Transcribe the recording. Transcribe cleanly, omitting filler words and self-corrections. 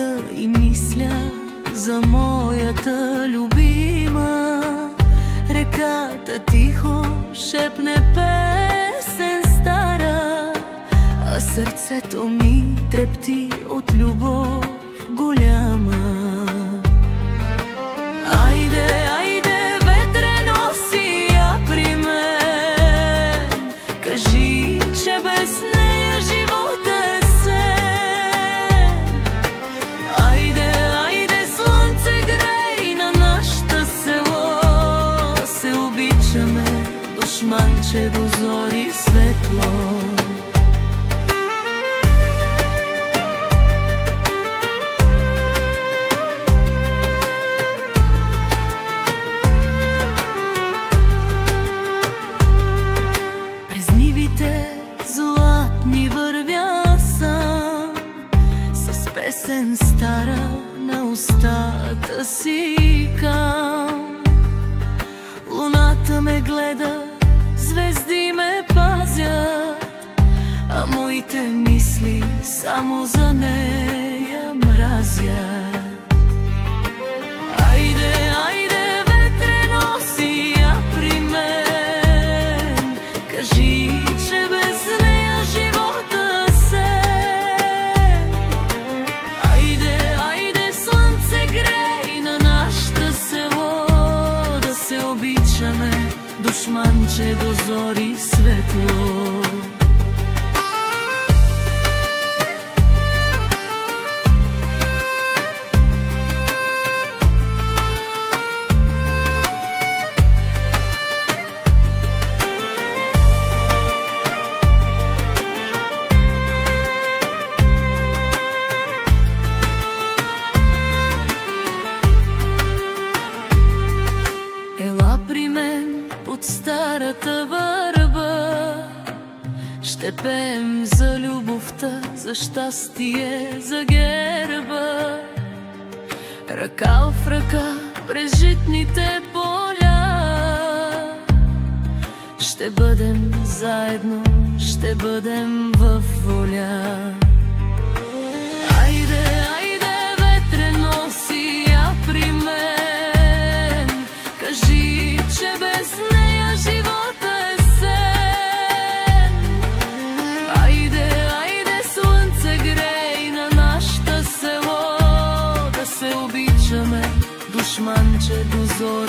седя и мисля за моята любима. Реката тихо шепне песен стара, а сърцето ми трепти от любов голяма. Айде, айде, ветре, носи я при мен. Кажи, че без нея живота е сен. Айде, айде, слънце, грей на нашата село. Да се обичаме, душманче, до зори светло. Златни вървя сам, с песен стара на устата си кам. Луната ме гледа, звезди ме пазят, а моите мисли само за нея мразят. Айде, айде, ветре, носи я при мен. Кажи, че без нея живота сен. Айде, айде, слънце, грей на нашата село. Да се обичаме, душманче, до зори светло. Под старата върба ще пеем за любовта, за щастие, за герба. Ръка в ръка през житните поля ще бъдем заедно, ще бъдем във воля. Айде, айде, ветре, носи я при мен. Кажи, че без нея живота е сен. Айде, айде, слънце, грей на нашата село. Да се обичаме, душманче, до зори